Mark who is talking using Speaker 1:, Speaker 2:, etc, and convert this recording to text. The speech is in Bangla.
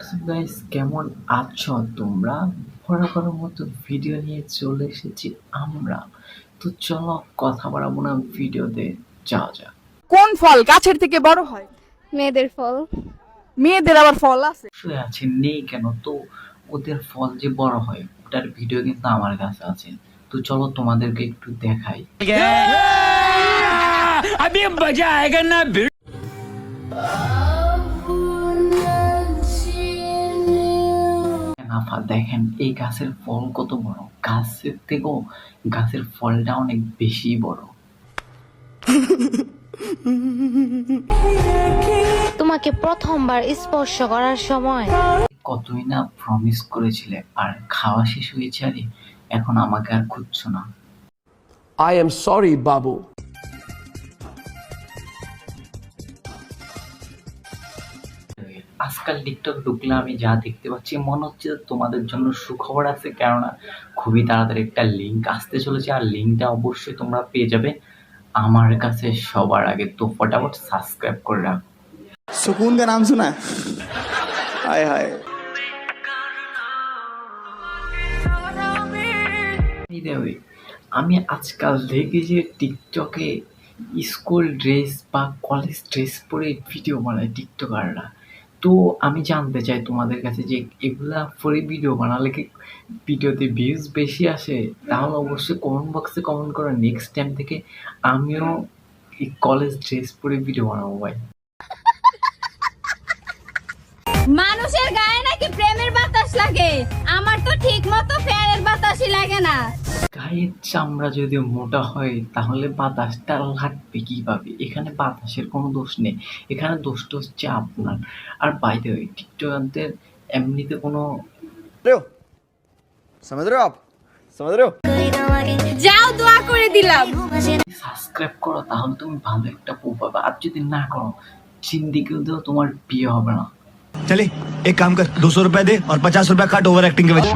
Speaker 1: হোয়াটসঅ্যাপ গাইস, কেমন আছো তোমরা? বরাবরের মতো ভিডিও নিয়ে চলে এসেছি আমরা। তো চলো কথা বাড়াবো না, ভিডিওতে যাওয়া যাক।
Speaker 2: কোন ফল গাছের থেকে বড় হয়?
Speaker 3: মেয়েদের ফল।
Speaker 2: মেয়েদের আবার ফল আছে?
Speaker 1: শুয়ে আছে নেই কেন, তো ওদের ফল যে বড় হয় ওটার ভিডিও কিন্তু আমার কাছে আছে। তো চলো তোমাদেরকে একটু দেখাই।
Speaker 4: अभी मजा आएगा ना
Speaker 1: নাফা দেখেন এই গাছের ফল কত বড়, গাছের থেকেও গাছের ফলটা অনেক বেশি বড়।
Speaker 3: তোমাকে প্রথমবার স্পর্শ করার সময়
Speaker 1: কতই না প্রমিস করেছিলে, আর খাওয়া শেষ হয়েছে, আরে এখন আমাকে আর খুঁজছো না।
Speaker 5: I am sorry, Babu.
Speaker 1: আজকাল টিকটক ঢুকলে আমি যা দেখতে পাচ্ছি মনে হচ্ছে তোমাদের জন্য সুখবর আছে, কেননা খুবই তাড়াতাড়ি একটা লিঙ্ক আসতে চলেছে, আর লিঙ্কটা অবশ্যই তোমরা পেয়ে যাবে আমার কাছে সবার আগে। তো ফটাফট সাবস্ক্রাইব করে রাখো।
Speaker 6: सुकून का नाम सुना है? हाय हाय।
Speaker 1: আমি আজকাল দেখি যে টিকটকে স্কুল ড্রেস বা কলেজ ড্রেস পরে ভিডিও বানায় টিকটকাররা। তো আমি জানতে চাই তোমাদের কাছে যে এগুলা পরে ভিডিও বানালে কি ভিডিওতে ভিউজ বেশি আসে? তাহলে অবশ্যই কমেন্ট বক্সে কমেন্ট করো, নেক্সট টাইম থেকে আমিও এই কলেজ ড্রেস পরে ভিডিও বানাবো ভাই।
Speaker 7: মানুষের গায়ে নাকি প্রেমের বাতাস লাগে, আমার তো ঠিক মতো ফ্যানের বাতাসই লাগে না।
Speaker 1: গায়ের চামড়া যদি মোটা হয় তাহলে বাতাসটা লাগবে কিভাবে? এখানে বাতাসের কোনো দোষ নেই, এখানে দোষটা হচ্ছে আপনার। আর বাই দ্য ওয়ে, টিকটকারদের এমনিতে কোনো
Speaker 6: समझ रहे हो आप? समझ रहे हो?
Speaker 7: যাও দোয়া করে দিলাম।
Speaker 1: সাবস্ক্রাইব করো, তাহলে তুমি ভালো একটা বউ পাবে। আর যদি না করো, জিন্দিগিতেও তোমার বিয়ে হবে না।
Speaker 8: चले एक काम कर, 200 रुपए दे और 50 रुपए काट ओवर एक्टिंग के वजह।